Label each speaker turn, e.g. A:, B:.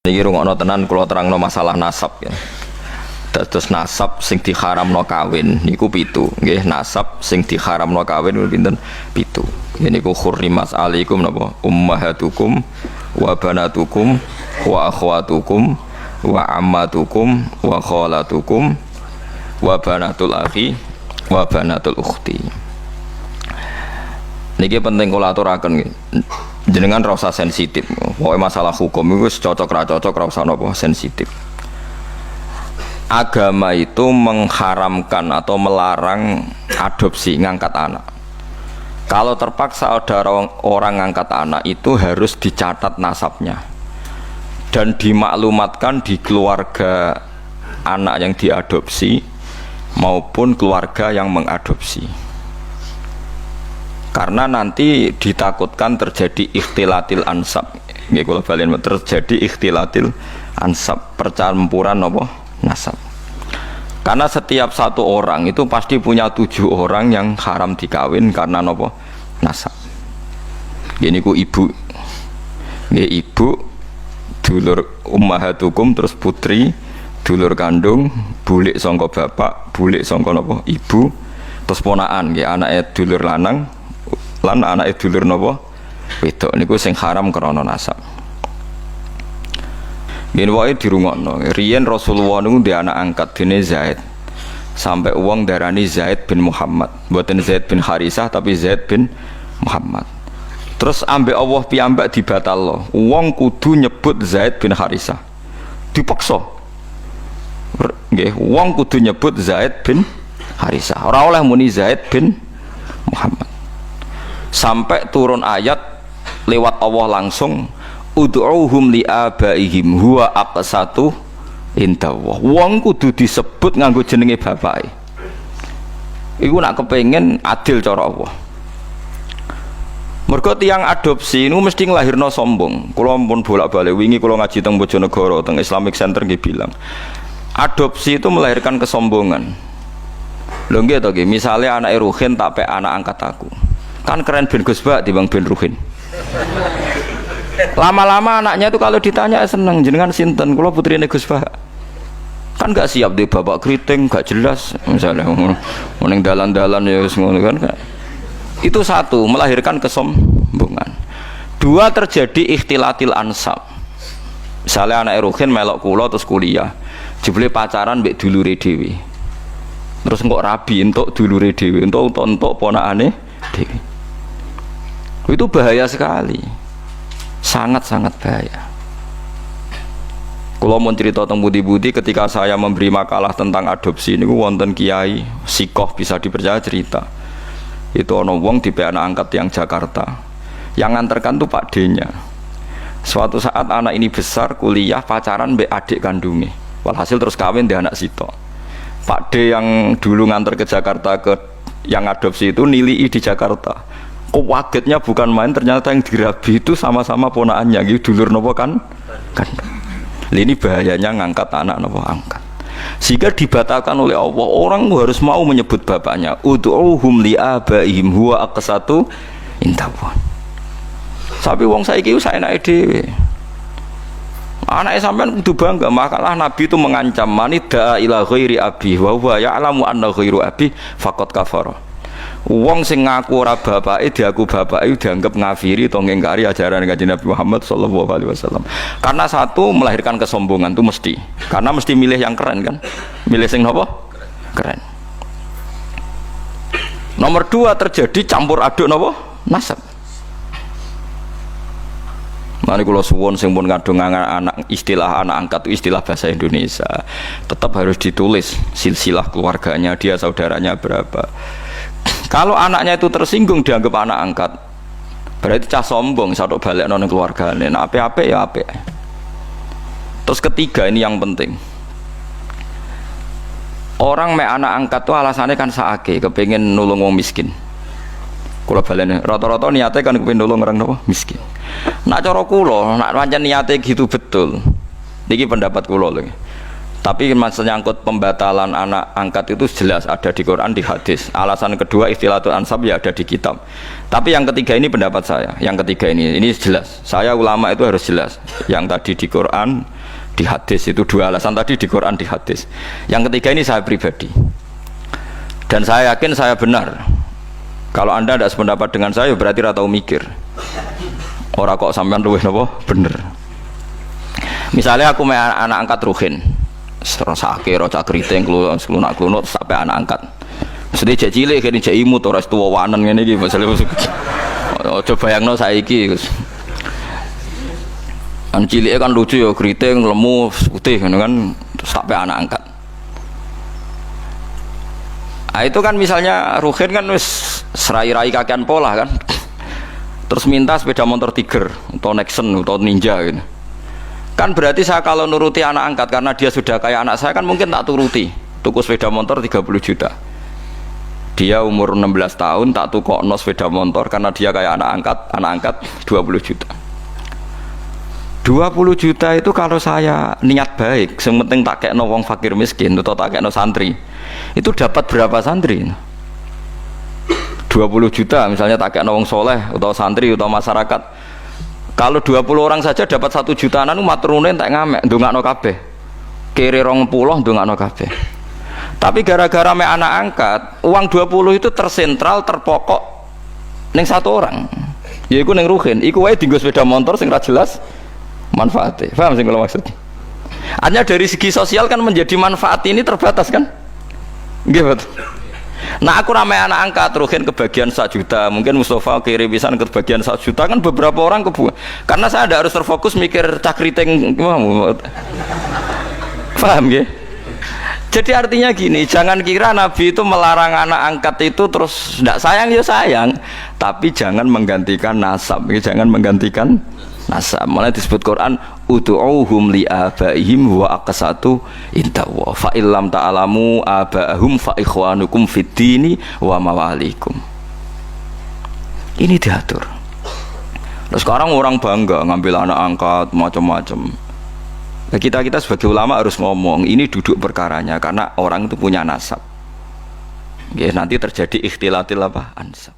A: Niki rungokno tenan kula terangno masalah nasab ya. Terus nasab sing diharamno kawin niku 7. Nggih, nasab sing diharamno kawin niku pinten? 7. Nggih niku khurrimat alaikum napa? Ummahatukum wa banatukum wa akhwatukum wa ammatukum wa khalatukum wa banatul akhi wa banatul ukhti. Niki penting kula aturaken nggih. Jenengan ra usah sensitif. Pokoke masalah hukum iku wis cocok ra cocok ra usah napa sensitif. Agama itu mengharamkan atau melarang adopsi ngangkat anak. Kalau terpaksa ada orang ngangkat anak itu harus dicatat nasabnya dan dimaklumatkan di keluarga anak yang diadopsi maupun keluarga yang mengadopsi. Karena nanti ditakutkan terjadi ikhtilatil ansab. Nggih kula balen terjadi ikhtilatil ansab, percampuran apa nasab. Karena setiap satu orang itu pasti punya 7 orang yang haram dikawin karena apa nasab. Gini ku ibu. Nggih ibu, dulur ummahatukum, terus putri, dulur kandung, bulik sangka bapak, bulik sangka napa ibu, terus ponakan nggih anake dulur lanang lan anake dulur napa wedok niku sing haram krana nasab. Yen wae dirungokno, riyen Rasulullah niku ndek anak angkat dene Zaid. Sampai wong darani Zaid bin Muhammad, mboten Zaid bin Harisah tapi Zaid bin Muhammad. Terus ambek Allah piyambak dibatalno. Wong kudu nyebut Zaid bin Harisah. Dipaksa. Nggih, wong kudu nyebut Zaid bin Harisah. Ora oleh muni Zaid bin Muhammad. Sampai turun ayat lewat Allah langsung ud'uhum li abaihim huwa aqsatu indallah. Wong kudu disebut nganggo jenenge bapake. Iku nak kepengin adil cara Allah. Mergo tiyang adopsi niku mesti nglahirno sombong. Kula pun bolak-balik wingi kula ngaji teng Bojonegoro teng Islamic Center nggih bilang. Adopsi itu melahirkan kesombongan. Lho nggih to nggih, misale anake Ruhin tak pek anak angkat aku. Kan keren ben Gus Bak dibanding ben Ruhin. Lama-lama anaknya itu kalau ditanya seneng, jenengan sinten? Kula putrine Gus Bak. Kan gak siap di bapak keriting, gak jelas misalnya ning dalan-dalan ya wis ngono kan. Itu satu, melahirkan kesombongan. 2, terjadi ikhtilatil ansab. Misalnya anak Ruhin melok kula terus kuliah, jebule pacaran mbek dulure dhewe. Terus kok rabi entuk dulure dhewe, entuk ponakane dhewe. Itu bahaya sekali, sangat-sangat bahaya. Kalau mau cerita tentang budi-budi, ketika saya memberi makalah tentang adopsi ini, wonten kiai sikoh bisa dipercaya cerita. Itu ono wong di anak angkat yang Jakarta, yang nganterkan tuh Pak D-nya. Suatu saat anak ini besar kuliah pacaran mbek adik kandungnya. Walhasil terus kawin di anak sitok. Pak D yang dulu nganter ke Jakarta ke yang adopsi itu nilai di Jakarta. Kagetnya bukan main, ternyata yang dirabi itu sama-sama ponakannya gitu, dulur nopo kan. Ini bahayanya ngangkat anak nopo angkat. Sehingga dibatalkan oleh Allah. Orang harus mau menyebut bapaknya. Ud'uhum li abaihim huwa aqsatu indallah. Tapi wong saiki saya enake dhewe. Anake sampean kudu bangga, makalah Nabi itu mengancam manida ila ghairi abi wa huwa ya'lamu anna ghairu abi faqad kafara. Wong sing ngaku ora bapake diaku bapake dianggap ngafiri atau ngingkari ajaran Kanjeng Nabi Muhammad sallallahu alaihi wasallam. Karena satu melahirkan kesombongan itu mesti. Karena mesti milih yang keren kan? Milih sing napa? Keren. Nomor 2 terjadi campur aduk napa? Nasab. Mari kula suwun sing pun kadung anak istilah anak angkat itu istilah bahasa Indonesia. Tetap harus ditulis silsilah keluarganya, dia saudaranya berapa. Kalau anaknya itu tersinggung dianggap anak angkat, berarti cah sombong satu balik nang keluargane. Nah, ape-ape ya ape. Terus ketiga ini yang penting. Orang mek anak angkat tuh alasannya kan saake kepengin nulung wong miskin. Kula balene rata-rata niate kan kepengin nulung orang napa miskin. Nak cara kula, nak pancen niate gitu betul. Niki pendapat kula lho. Tapi maksudnya nyangkut pembatalan anak angkat itu jelas ada di Quran, di hadis. Alasan kedua ikhtilatul ansab ya ada di kitab. Tapi yang ketiga ini pendapat saya. Yang ketiga ini jelas. Saya ulama itu harus jelas. Yang tadi di Quran di hadis. Itu dua alasan tadi, di Quran, di hadis. Yang ketiga ini saya pribadi, dan saya yakin saya benar. Kalau Anda tidak sependapat dengan saya berarti ora tau mikir. Ora kok sampean luwih napa bener. Misalnya aku anak angkat Ruhin, sakit, rocak keriting, klunak sampai anak angkat. Maksudnya cek cilik kene cek imut ora tuwa wanen ngene iki masalah. Coba bayangno saiki Gus. An cilike kan lucu ya, keriting, lemu, putih ngono kan sampai anak angkat. Nah, itu kan misalnya Ruhin kan wis serai-rai kakean pola kan. Terus minta sepeda motor Tiger atau Nexon atau Ninja gitu. Kan berarti saya kalau nuruti anak angkat karena dia sudah kayak anak saya kan mungkin tak turuti. Tuku sepeda motor 30 juta. Dia umur 16 tahun tak tukokno sepeda motor karena dia kayak anak angkat 20 juta. 20 juta itu kalau saya niat baik, yang penting tak kekno wong fakir miskin atau tak kekno santri. Itu dapat berapa santri? 20 juta misalnya tak kekno wong soleh atau santri atau masyarakat. Kalau 20 orang saja dapat 1 jutaan, maturune tak ngamek ndongakno kabeh. Kiri 20 ndongakno kabeh. Tapi gara-gara mek anak angkat, uang 20 itu tersentral, terpokok ning satu orang. Yaiku ning Ruhin, iku wae dienggo sepeda motor sing ra jelas manfaatnya. Paham sing kula maksud? Artinya dari segi sosial kan menjadi manfaat ini terbatas kan? Nggih, betul. Nah aku ramai anak angkat Ruhin kebagian 1 juta, mungkin Mustafa kiri pisan kebagian 1 juta, kan beberapa orang karena saya ada harus terfokus mikir cakriting. Paham ya? Jadi artinya gini, jangan kira Nabi itu melarang anak angkat itu terus tidak sayang, ya sayang, tapi jangan menggantikan nasab, jangan menggantikan nasab. Malah disebut Quran ud'uuhum li abaihim wa aqsatu indallahi fa illam ta'lamu abaahum fa ikhwanukum fid dini wa mawalikum. Ini diatur. Terus sekarang orang bangga ngambil anak angkat macam-macam. Nah, kita sebagai ulama harus ngomong ini duduk perkaranya karena orang itu punya nasab. Ya, nanti terjadi ikhtilatil apa? Ansab.